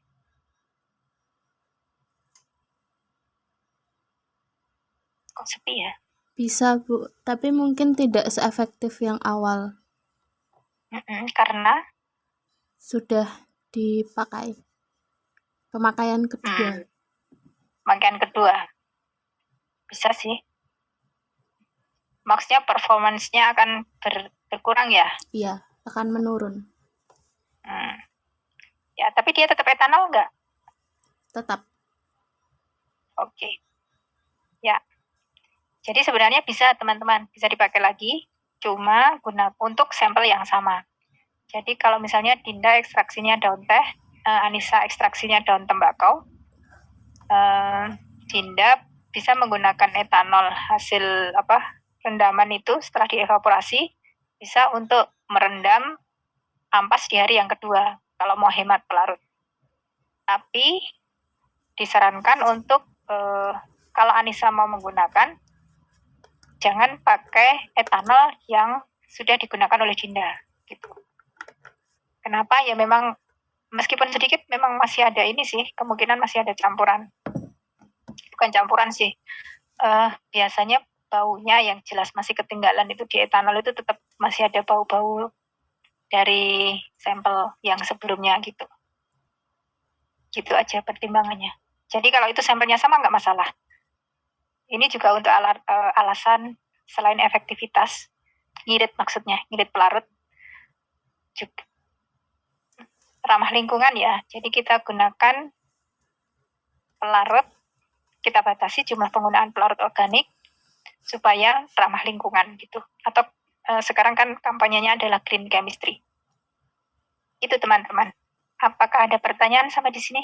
Kok sepi ya? Bisa, Bu. Tapi mungkin tidak seefektif yang awal. Karena? Sudah dipakai. Pemakaian kedua. Pemakaian kedua. Bisa sih. Maksudnya performance-nya akan berkurang ya? Iya, akan menurun. Ya, tapi dia tetap etanol nggak? Tetap. Oke. Ya. Jadi sebenarnya bisa teman-teman, bisa dipakai lagi, cuma untuk sampel yang sama. Jadi kalau misalnya Dinda ekstraksinya daun teh, Anissa ekstraksinya daun tembakau, Dinda bisa menggunakan etanol hasil rendaman itu setelah dievaporasi, bisa untuk merendam ampas di hari yang kedua kalau mau hemat pelarut. Tapi disarankan untuk kalau Anissa mau menggunakan, jangan pakai etanol yang sudah digunakan oleh Dinda gitu. Kenapa? Ya memang meskipun sedikit memang masih ada ini sih, kemungkinan masih ada campuran. Bukan campuran sih. Biasanya baunya yang jelas masih ketinggalan itu di etanol itu tetap masih ada bau-bau dari sampel yang sebelumnya gitu. Gitu aja pertimbangannya. Jadi kalau itu sampelnya sama nggak masalah. Ini juga untuk alasan selain efektivitas, ngirit maksudnya, ngirit pelarut, juga ramah lingkungan ya. Jadi kita gunakan pelarut, kita batasi jumlah penggunaan pelarut organik supaya ramah lingkungan gitu. Atau sekarang kan kampanyenya adalah green chemistry. Itu teman-teman. Apakah ada pertanyaan sampai di sini?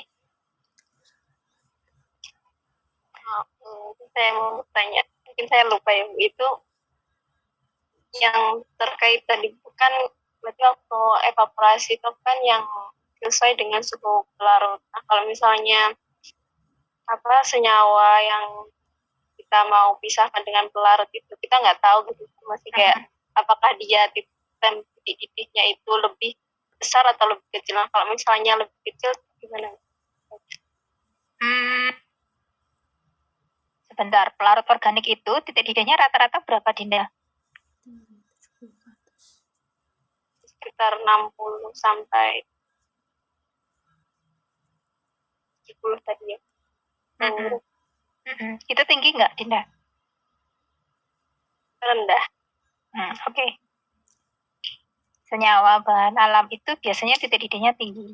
Saya mau bertanya, mungkin saya lupa ya Bu, itu yang terkait tadi bukan berarti waktu evaporasi itu kan yang sesuai dengan suhu pelarut. Nah, kalau misalnya senyawa yang kita mau pisahkan dengan pelarut itu kita nggak tahu gitu, masih kayak apakah dia titik-titiknya itu lebih besar atau lebih kecil. Nah, kalau misalnya lebih kecil gimana? Sebentar, pelarut organik itu titik didihnya rata-rata berapa, Dinda? Sekitar 60 sampai 70 tadi ya. Itu tinggi nggak, Dinda? Rendah. Oke. Senyawa bahan alam itu biasanya titik didihnya tinggi.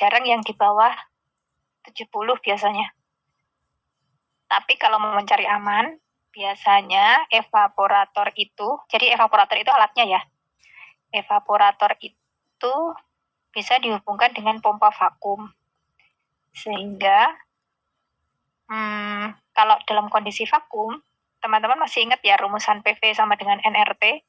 Jarang yang di bawah 70 biasanya. Tapi kalau mau mencari aman, biasanya evaporator itu, jadi evaporator itu alatnya ya. Evaporator itu bisa dihubungkan dengan pompa vakum. Sehingga kalau dalam kondisi vakum, teman-teman masih ingat ya rumusan PV sama dengan nRT?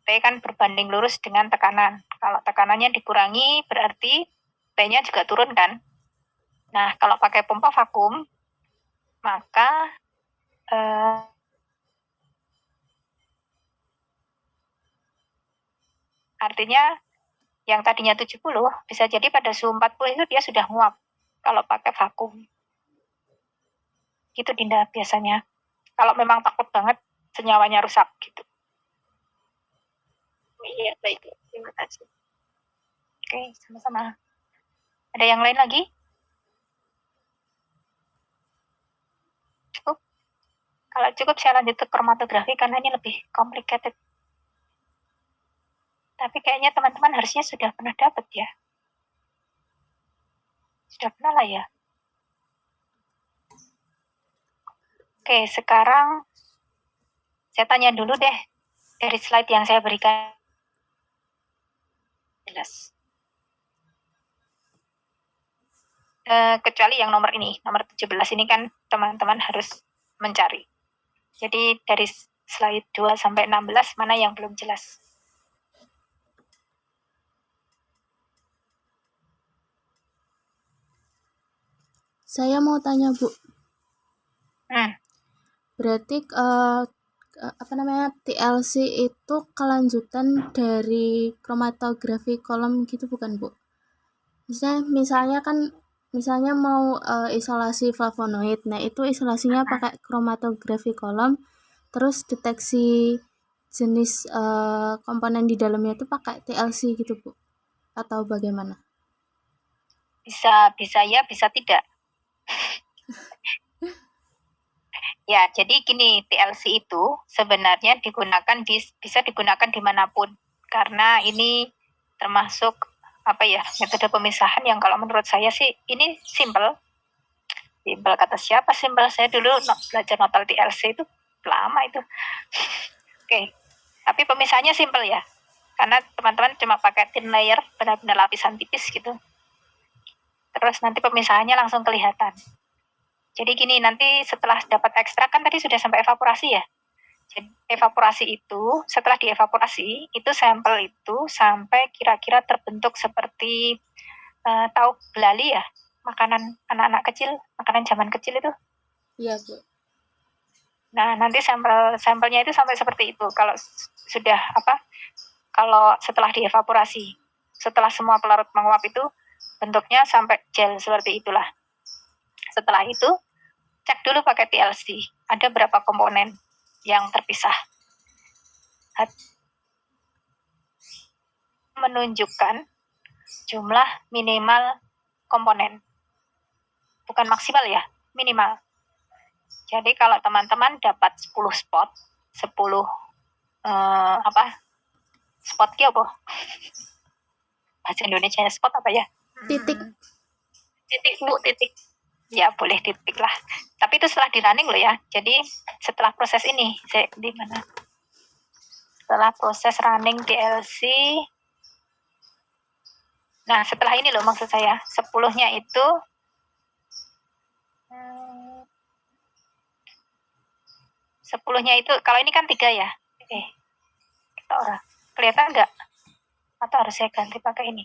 P kan berbanding lurus dengan tekanan. Kalau tekanannya dikurangi, berarti P-nya juga turun kan? Nah, kalau pakai pompa vakum, maka artinya yang tadinya 70, bisa jadi pada suhu 40 itu dia sudah nguap kalau pakai vakum. Gitu Dinda biasanya. Kalau memang takut banget senyawanya rusak gitu. Iya, baik. Terima kasih. Oke, sama-sama. Ada yang lain lagi? Cukup? Kalau cukup saya lanjut ke kromatografi karena ini lebih complicated. Tapi kayaknya teman-teman harusnya sudah pernah dapat ya. Sudah pernah lah ya. Oke, sekarang saya tanya dulu deh dari slide yang saya berikan. Jelas. Kecuali yang nomor ini, nomor 17 ini kan teman-teman harus mencari. Jadi dari slide 2 sampai 16 mana yang belum jelas? Saya mau tanya, Bu. Berarti TLC itu kelanjutan dari kromatografi kolom gitu bukan, Bu? Misalnya mau isolasi flavonoid. Nah, itu isolasinya pakai kromatografi kolom, terus deteksi jenis komponen di dalamnya itu pakai TLC gitu, Bu. Atau bagaimana? Bisa ya, bisa tidak. Ya, jadi gini, TLC itu sebenarnya bisa digunakan dimanapun. Karena ini termasuk metode pemisahan yang kalau menurut saya sih ini simple. Simple kata siapa simple? Saya dulu belajar notal TLC itu lama itu. Oke. Tapi pemisahannya simple ya. Karena teman-teman cuma pakai thin layer, benar-benar lapisan tipis gitu. Terus nanti pemisahannya langsung kelihatan. Jadi gini, nanti setelah dapat ekstrak kan tadi sudah sampai evaporasi ya. Jadi evaporasi itu, setelah dievaporasi, itu sampel itu sampai kira-kira terbentuk seperti tahu belali ya, makanan anak-anak kecil, makanan zaman kecil itu. Iya, Bu. Nah, nanti sampelnya itu sampai seperti itu. Kalau kalau setelah dievaporasi. Setelah semua pelarut menguap itu bentuknya sampai gel seperti itulah. Setelah itu cek dulu pakai TLC, ada berapa komponen yang terpisah. Menunjukkan jumlah minimal komponen. Bukan maksimal ya, minimal. Jadi kalau teman-teman dapat 10 spot, 10 spot ki apa? Bahasa Indonesia spot apa ya? Titik. Titik Bu, titik. Ya boleh titik lah. Tapi itu setelah di running loh ya. Jadi setelah proses ini, saya di mana? Setelah proses running TLC. Nah setelah ini loh maksud saya, 10-nya itu 10-nya itu, kalau ini kan 3 ya. Kita orang kelihatan nggak? Atau harus saya ganti pakai ini?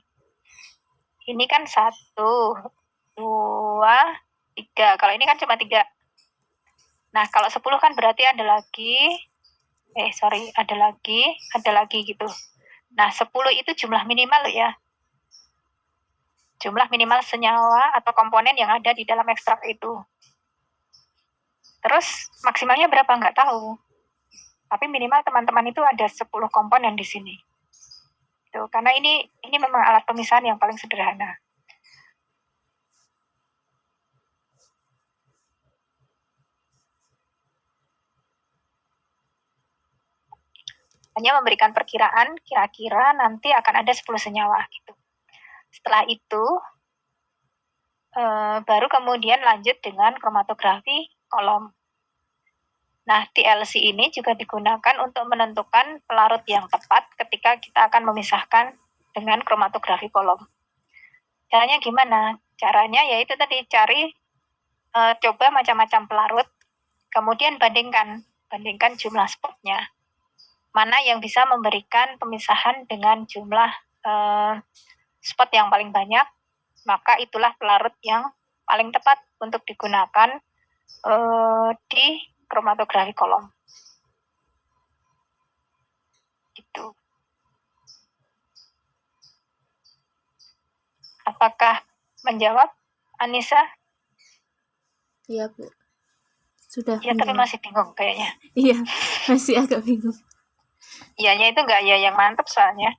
Ini kan 1, 2, 3. Kalau ini kan cuma 3. Nah, kalau 10 kan berarti ada lagi. Ada lagi gitu. Nah, 10 itu jumlah minimal ya. Jumlah minimal senyawa atau komponen yang ada di dalam ekstrak itu. Terus maksimalnya berapa nggak tahu. Tapi minimal teman-teman itu ada 10 komponen di sini. Tuh, karena ini memang alat pemisahan yang paling sederhana. Hanya memberikan perkiraan kira-kira nanti akan ada 10 senyawa gitu. Setelah itu baru kemudian lanjut dengan kromatografi kolom. Nah, TLC ini juga digunakan untuk menentukan pelarut yang tepat ketika kita akan memisahkan dengan kromatografi kolom. Caranya gimana? Caranya yaitu tadi cari coba macam-macam pelarut, kemudian bandingkan jumlah spotnya. Mana yang bisa memberikan pemisahan dengan jumlah spot yang paling banyak, maka itulah pelarut yang paling tepat untuk digunakan di kromatografi kolom. Gitu. Apakah menjawab, Anissa? Iya, Bu. Sudah. Ya, tapi masih bingung kayaknya. Iya, masih agak bingung. Iyanya itu enggak ya yang mantap soalnya.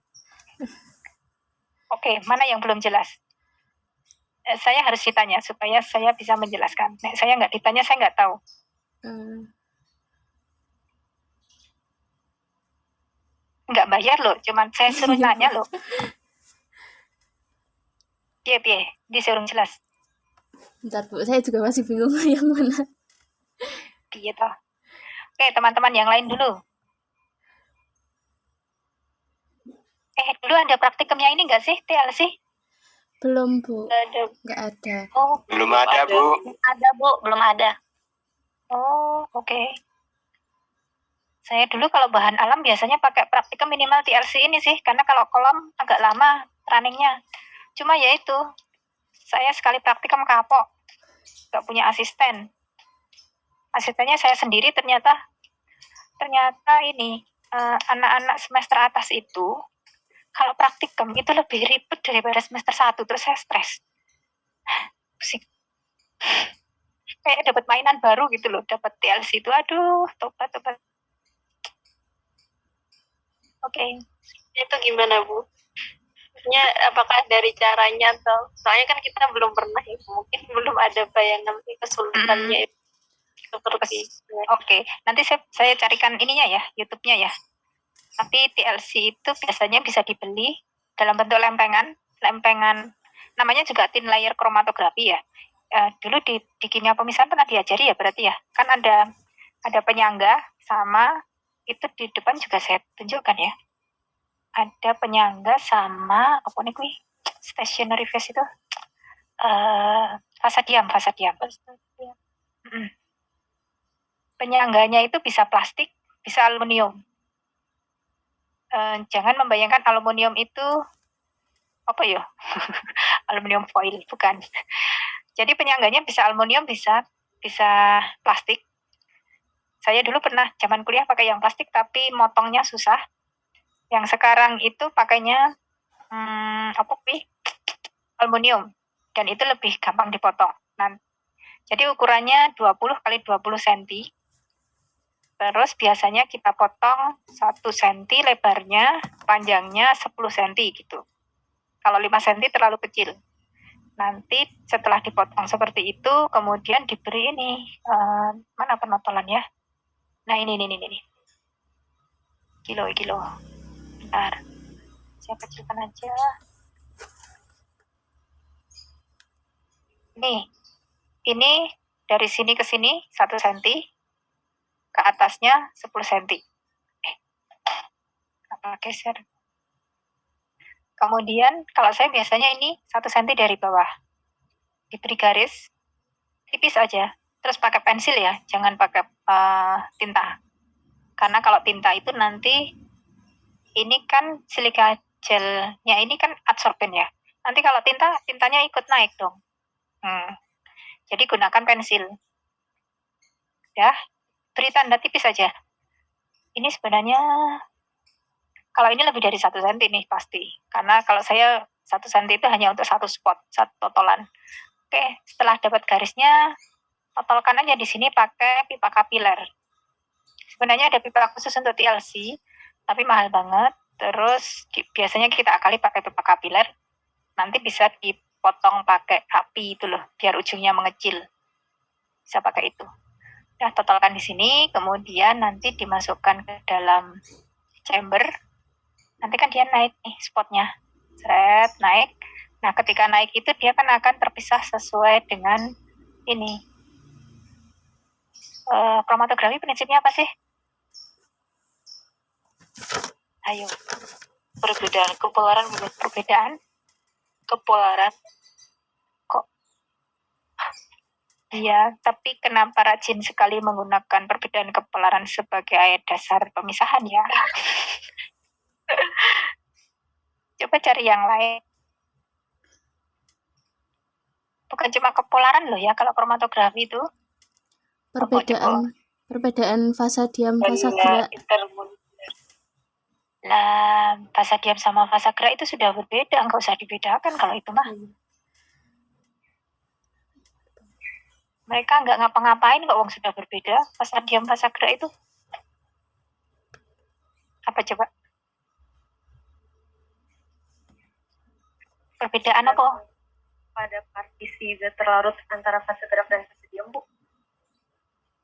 Oke, mana yang belum jelas? Saya harus ditanya supaya saya bisa menjelaskan. Nek saya nggak ditanya, saya nggak tahu. Nggak bayar loh, cuman saya suruh nanya loh. Piye, disuruh jelas. Bentar, Bu, saya juga masih bingung yang mana. Piye toh. Oke, teman-teman yang lain dulu. Dulu ada praktikumnya ini nggak sih, TLC? Belum, Bu. Ada. Nggak ada. Oh, Belum ada, Bu. ada Bu, belum ada. Oh, oke. Saya dulu kalau bahan alam biasanya pakai praktikum minimal TLC ini sih, karena kalau kolom agak lama runningnya. Cuma ya itu, saya sekali praktikum kapok, nggak punya asisten. Asistennya saya sendiri ternyata ini anak-anak semester atas itu kalau praktikum itu lebih ribet daripada semester 1, terus saya stres. Pusing. Kayak dapat mainan baru gitu loh, dapat TLC itu, aduh, tobat. Oke. Itu gimana Bu? Maksudnya apakah dari caranya atau soalnya kan kita belum pernah ya, mungkin belum ada bayangan kesulitannya itu seperti Oke, nanti saya carikan ininya ya, YouTube-nya ya. Tapi TLC itu biasanya bisa dibeli dalam bentuk lempengan, namanya juga thin layer kromatografi ya. Dulu di kimia pemisahan pernah diajari ya berarti ya. Kan ada penyangga sama itu di depan juga saya tunjukkan ya. Ada penyangga sama apa nih kuy? Stationary phase itu fasa diam. Penyangganya itu bisa plastik, bisa aluminium. Jangan membayangkan aluminium itu apa ya? Aluminium foil, bukan. Jadi penyangganya bisa aluminium, bisa plastik. Saya dulu pernah zaman kuliah pakai yang plastik tapi motongnya susah. Yang sekarang itu pakainya apa sih? Aluminium, dan itu lebih gampang dipotong. Nah, jadi ukurannya 20 kali 20 cm. Terus biasanya kita potong 1 cm lebarnya, panjangnya 10 cm gitu. Kalau 5 cm terlalu kecil. Nanti setelah dipotong seperti itu, kemudian diberi ini, mana penotolannya? Nah ini. Kilo. Bentar, saya kecilkan aja. Nih, ini dari sini ke sini 1 cm, ke atasnya 10 cm. Apa geser? Kemudian kalau saya biasanya ini 1 cm dari bawah. Diberi garis tipis aja. Terus pakai pensil ya, jangan pakai tinta. Karena kalau tinta itu nanti ini kan silika gelnya ini kan adsorben ya. Nanti kalau tintanya ikut naik dong. Jadi gunakan pensil. Ya, beri tanda tipis saja. Ini sebenarnya kalau ini lebih dari 1 cm nih pasti. Karena kalau saya 1 cm itu hanya untuk satu spot, satu totolan. Oke, setelah dapat garisnya, totolkan aja di sini pakai pipa kapiler. Sebenarnya ada pipa khusus untuk TLC, tapi mahal banget. Terus biasanya kita akali pakai pipa kapiler. Nanti bisa dipotong pakai api itu loh, biar ujungnya mengecil. Bisa pakai itu. Nah, totalkan di sini, kemudian nanti dimasukkan ke dalam chamber. Nanti kan dia naik nih spotnya. Seret, naik. Nah, ketika naik itu dia kan akan terpisah sesuai dengan ini. Kromatografi prinsipnya apa sih? Ayo. Perbedaan kepolaran. Kok? Iya, tapi kenapa rajin sekali menggunakan perbedaan kepolaran sebagai ayat dasar pemisahan ya? Coba cari yang lain. Bukan cuma kepolaran loh ya, kalau kromatografi itu. Perbedaan fasa diam, fasa gerak. Lah, fasa diam sama fasa gerak itu sudah berbeda, nggak usah dibedakan kalau itu mah. Mereka nggak ngapa-ngapain kok, wong sudah berbeda. Fasa diam, fasa gerak itu. Apa coba? Perbedaan apa? Pada partisi zat terlarut antara fase gerak dan fase diam, Bu.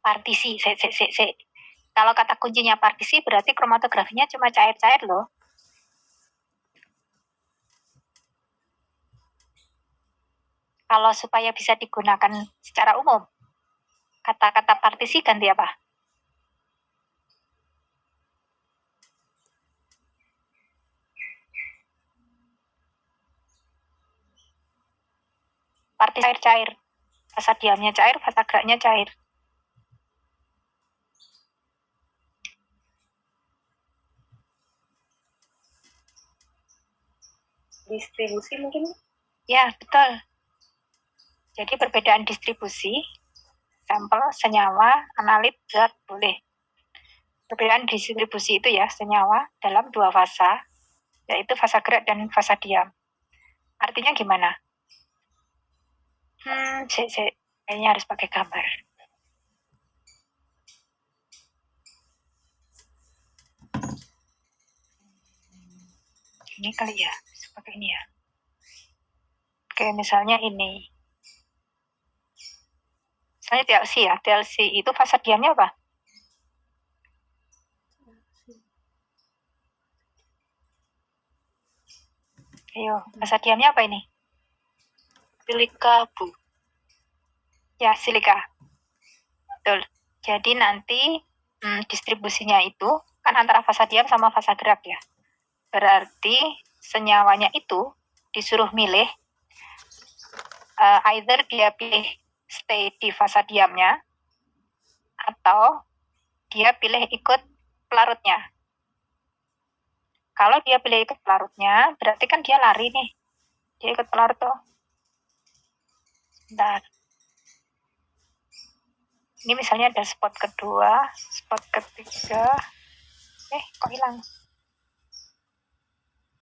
Partisi, Kalau kata kuncinya partisi berarti kromatografinya cuma cair-cair loh. Kalau supaya bisa digunakan secara umum, kata-kata partisi ganti apa? Partisi cair-cair. Fasa diamnya cair, fasa geraknya cair. Distribusi mungkin? Ya, betul. Jadi perbedaan distribusi, sampel, senyawa, analit, zat, boleh. Perbedaan distribusi itu ya, senyawa dalam 2 fasa, yaitu fasa gerak dan fasa diam. Artinya gimana? Kayaknya harus pakai gambar. Ini kali ya, pakai ini ya. Oke, misalnya ini. Misalnya TLC ya, TLC itu fasa diamnya apa? Ayo, fasa diamnya apa ini? Silika, Bu. Ya, silika. Betul. Jadi nanti distribusinya itu kan antara fasa diam sama fasa gerak ya. Berarti senyawanya itu disuruh milih, either dia pilih stay di fasa diamnya, atau dia pilih ikut pelarutnya. Kalau dia pilih ikut pelarutnya, berarti kan dia lari nih. Dia ikut pelarut tuh. Bentar. Ini misalnya ada spot kedua, spot ketiga. Kok hilang?